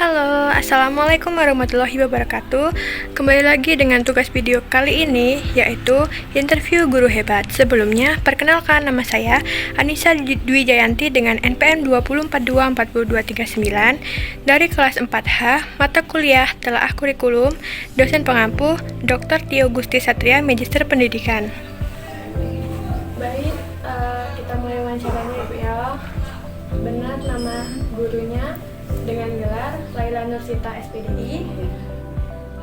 Halo, Assalamualaikum warahmatullahi wabarakatuh. Kembali lagi dengan tugas video kali ini, yaitu interview guru hebat. Sebelumnya, perkenalkan nama saya Anissa Dwi Jayanti dengan NPM 20424239 dari kelas 4H, mata kuliah Telaah Kurikulum, dosen pengampu Dr. Tio Gusti Satria, Magister Pendidikan. Baik, kita mulai wawancaranya Ibu ya. Benar nama gurunya dengan gelar Laila Nursita SPDI,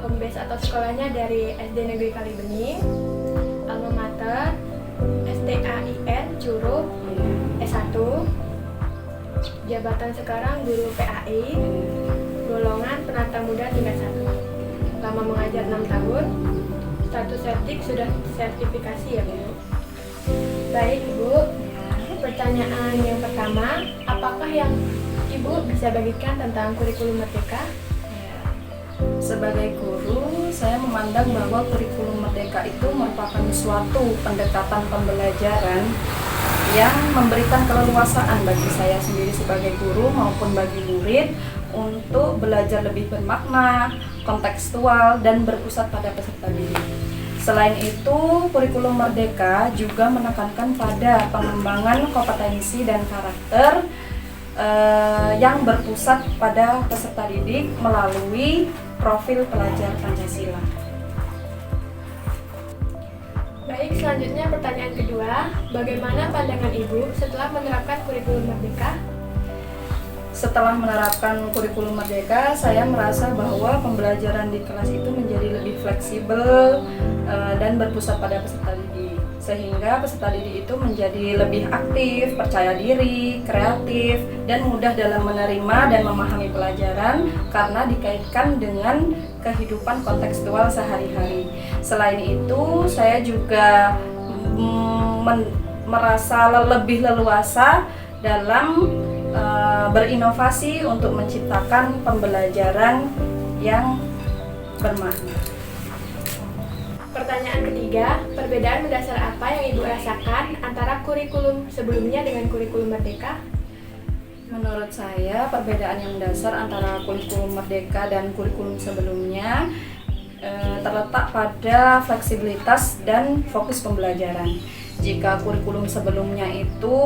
home base atau sekolahnya dari SD Negeri Kalibening, alma mater STAIN Curug S1, jabatan sekarang guru PAI, golongan penata muda tingkat 1, lama mengajar 6 tahun, status sertif sudah sertifikasi ya Bu. Baik Ibu, pertanyaan yang pertama, apakah yang Ibu bisa bagikan tentang kurikulum Merdeka? Sebagai guru, saya memandang bahwa kurikulum Merdeka itu merupakan suatu pendekatan pembelajaran yang memberikan keleluasaan bagi saya sendiri sebagai guru maupun bagi murid untuk belajar lebih bermakna, kontekstual, dan berpusat pada peserta didik. Selain itu, kurikulum Merdeka juga menekankan pada pengembangan kompetensi dan karakter yang berpusat pada peserta didik melalui profil pelajar Pancasila. Baik, selanjutnya pertanyaan kedua, bagaimana pandangan Ibu setelah menerapkan kurikulum Merdeka? Setelah menerapkan kurikulum Merdeka, saya merasa bahwa pembelajaran di kelas itu menjadi lebih fleksibel dan berpusat pada peserta didik, sehingga peserta didik itu menjadi lebih aktif, percaya diri, kreatif, dan mudah dalam menerima dan memahami pelajaran karena dikaitkan dengan kehidupan kontekstual sehari-hari. Selain itu, saya juga merasa lebih leluasa dalam berinovasi untuk menciptakan pembelajaran yang bermakna. Pertanyaan ketiga, perbedaan mendasar apa yang Ibu rasakan antara kurikulum sebelumnya dengan kurikulum Merdeka? Menurut saya, perbedaan yang mendasar antara kurikulum Merdeka dan kurikulum sebelumnya terletak pada fleksibilitas dan fokus pembelajaran. Jika kurikulum sebelumnya itu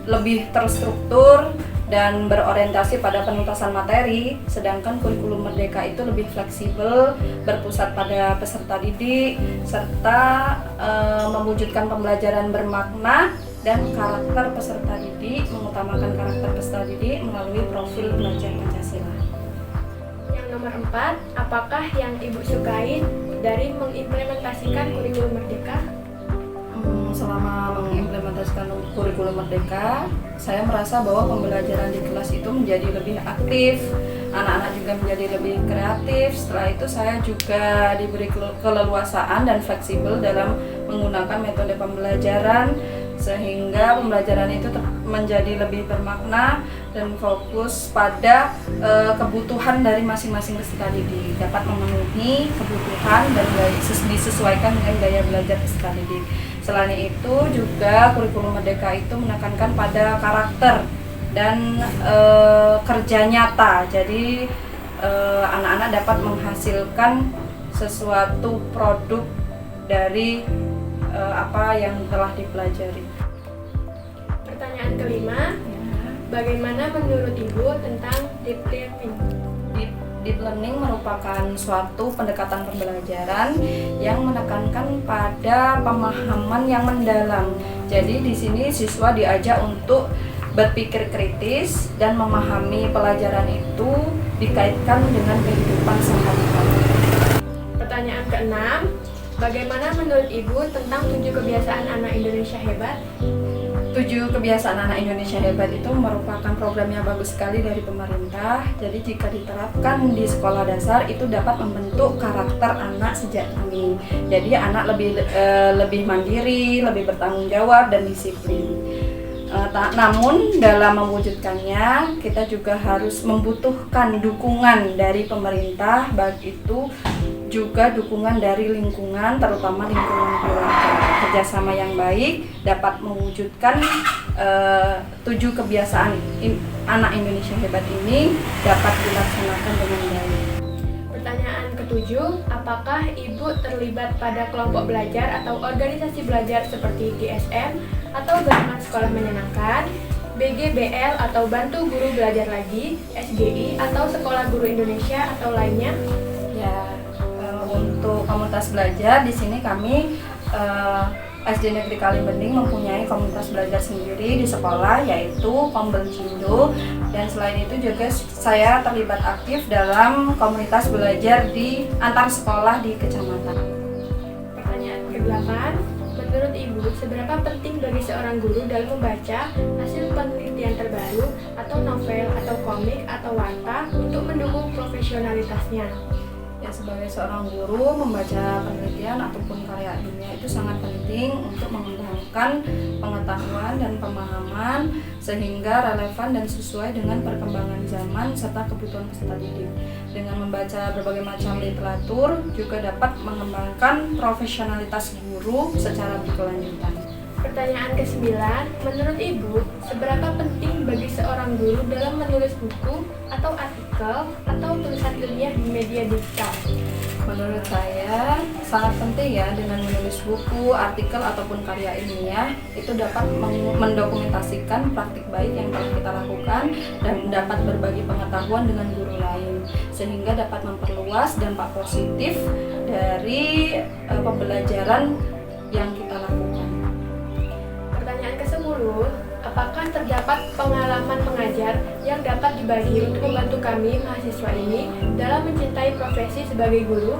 lebih terstruktur dan berorientasi pada penuntasan materi, sedangkan kurikulum Merdeka itu lebih fleksibel, berpusat pada peserta didik, serta mewujudkan pembelajaran bermakna dan karakter peserta didik, mengutamakan karakter peserta didik melalui profil pelajar Pancasila. Yang nomor 4, apakah yang Ibu sukai dari mengimplementasikan kurikulum Merdeka? Selama mengimplementasikan kurikulum Merdeka, saya merasa bahwa pembelajaran di kelas itu menjadi lebih aktif, anak-anak juga menjadi lebih kreatif. Setelah itu saya juga diberi keleluasaan dan fleksibel dalam menggunakan metode pembelajaran, sehingga pembelajaran itu menjadi lebih bermakna dan fokus pada kebutuhan dari masing-masing peserta didik, dapat memenuhi kebutuhan dan disesuaikan dengan gaya belajar peserta didik. Selain itu juga kurikulum Merdeka itu menekankan pada karakter dan kerja nyata. Jadi anak-anak dapat menghasilkan sesuatu produk dari apa yang telah dipelajari. Pertanyaan kelima, bagaimana menurut Ibu tentang deep learning? Deep learning merupakan suatu pendekatan pembelajaran yang menekankan pada pemahaman yang mendalam. Jadi di sini siswa diajak untuk berpikir kritis dan memahami pelajaran itu dikaitkan dengan kehidupan sehari-hari. Pertanyaan keenam, bagaimana menurut Ibu tentang 7 kebiasaan anak Indonesia hebat? 7 kebiasaan anak Indonesia hebat itu merupakan program yang bagus sekali dari pemerintah. Jadi jika diterapkan di sekolah dasar itu dapat membentuk karakter anak sejak dini. Jadi anak lebih mandiri, lebih bertanggung jawab dan disiplin. Namun dalam mewujudkannya kita juga harus membutuhkan dukungan dari pemerintah, baik itu juga dukungan dari lingkungan, terutama lingkungan keluarga. Kerjasama yang baik dapat mewujudkan 7 kebiasaan anak Indonesia hebat ini dapat dilaksanakan dengan baik. Pertanyaan ketujuh, apakah Ibu terlibat pada kelompok belajar atau organisasi belajar seperti GSM atau Gabungan Sekolah Menyenangkan, BGBL atau Bantu Guru Belajar Lagi, SGI atau Sekolah Guru Indonesia atau lainnya? Ya, untuk komunitas belajar di sini kami SD Negeri Kalimbening mempunyai komunitas belajar sendiri di sekolah, yaitu Kombel Cindo, dan selain itu juga saya terlibat aktif dalam komunitas belajar di antar sekolah di kecamatan. Pertanyaan ke-8, menurut Ibu, seberapa penting bagi seorang guru dalam membaca hasil penelitian terbaru atau novel atau komik atau warta untuk mendukung profesionalitasnya? Ya, sebagai seorang guru, membaca penelitian ataupun karya ilmiah itu sangat penting untuk mengembangkan pengetahuan dan pemahaman sehingga relevan dan sesuai dengan perkembangan zaman serta kebutuhan peserta didik. Dengan membaca berbagai macam literatur juga dapat mengembangkan profesionalitas guru secara berkelanjutan. Pertanyaan ke-9, menurut Ibu, seberapa penting bagi seorang guru dalam menulis buku atau artikel atau tulisan ilmiah di media digital? Menurut saya sangat penting ya, dengan menulis buku, artikel ataupun karya ilmiah itu dapat mendokumentasikan praktik baik yang telah kita lakukan dan dapat berbagi pengetahuan dengan guru lain sehingga dapat memperluas dampak positif dari pembelajaran yang kita lakukan. Pertanyaan ke-10, apakah terdapat pengalaman mengajar yang dapat dibagi untuk membantu kami mahasiswa ini dalam mencintai profesi sebagai guru?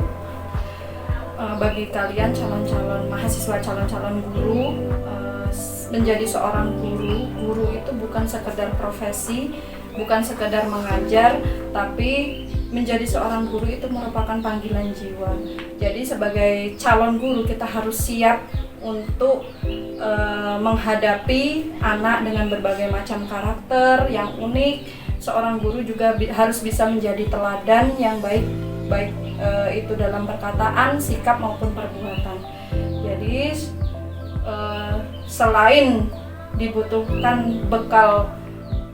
Bagi kalian calon-calon mahasiswa, calon-calon guru, menjadi seorang guru itu bukan sekedar profesi, bukan sekedar mengajar, tapi menjadi seorang guru itu merupakan panggilan jiwa. Jadi sebagai calon guru kita harus siap untuk menghadapi anak dengan berbagai macam karakter yang unik. Seorang guru juga harus bisa menjadi teladan yang baik itu dalam perkataan, sikap maupun perbuatan. Jadi selain dibutuhkan bekal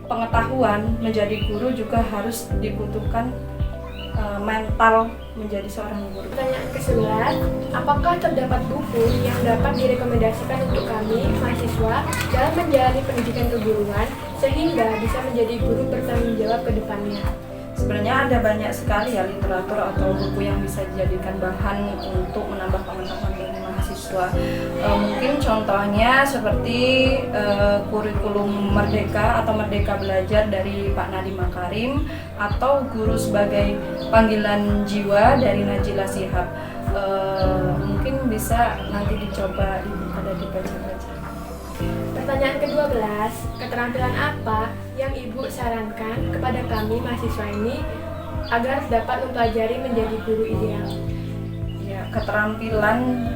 pengetahuan, menjadi guru juga harus dibutuhkan mental menjadi seorang guru. Pertanyaan ke-11, apakah terdapat buku yang dapat direkomendasikan untuk kami, mahasiswa, dalam menjalani pendidikan keguruan sehingga bisa menjadi guru bertanggung jawab ke depannya? Sebenarnya ada banyak sekali ya literatur atau buku yang bisa dijadikan bahan untuk menambah pengetahuan dari mahasiswa. Mungkin contohnya seperti kurikulum Merdeka atau Merdeka Belajar dari Pak Nadiem Makarim atau Guru Sebagai Panggilan Jiwa dari Najila Shihab. Mungkin bisa nanti dicoba dibaca-baca. Pertanyaan ke-12, keterampilan apa yang Ibu sarankan kepada kami mahasiswa ini agar dapat mempelajari menjadi guru ideal? Ya, keterampilan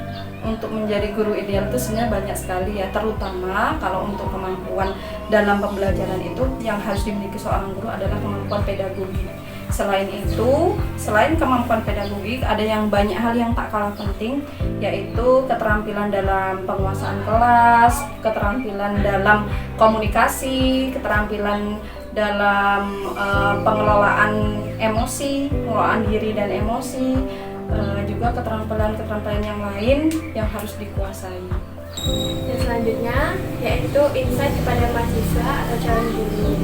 untuk menjadi guru ideal itu sebenarnya banyak sekali ya, terutama kalau untuk kemampuan dalam pembelajaran itu yang harus dimiliki seorang guru adalah kemampuan pedagogi. Selain itu, selain kemampuan pedagogik, ada yang banyak hal yang tak kalah penting, yaitu keterampilan dalam penguasaan kelas, keterampilan dalam komunikasi, keterampilan dalam pengelolaan emosi, pengelolaan diri dan emosi, juga keterampilan yang lain yang harus dikuasai. Dan selanjutnya, yaitu insight kepada mahasiswa atau calon guru.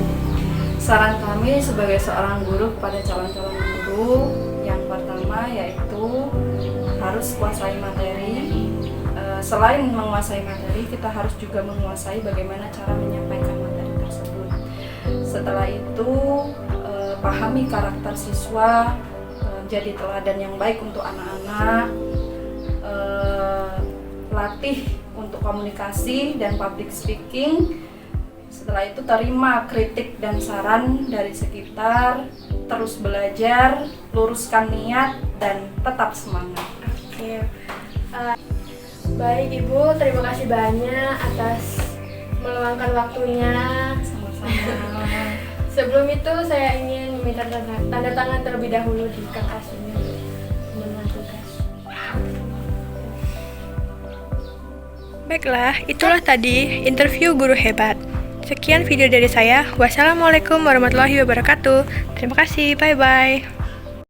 Saran kami sebagai seorang guru kepada calon-calon guru, yang pertama yaitu harus kuasai materi. Selain menguasai materi, kita harus juga menguasai bagaimana cara menyampaikan materi tersebut. Setelah itu, pahami karakter siswa, jadi teladan yang baik untuk anak-anak, latih untuk komunikasi dan public speaking. Setelah itu terima kritik dan saran dari sekitar, terus belajar, luruskan niat, dan tetap semangat. Oke. Baik Ibu, terima kasih banyak atas meluangkan waktunya. Sama-sama. Sebelum itu saya ingin meminta tanda tangan terlebih dahulu di kertas ini untuk menentukan. Baiklah, itulah tadi interview guru hebat. Sekian video dari saya. Wassalamualaikum warahmatullahi wabarakatuh. Terima kasih, bye-bye.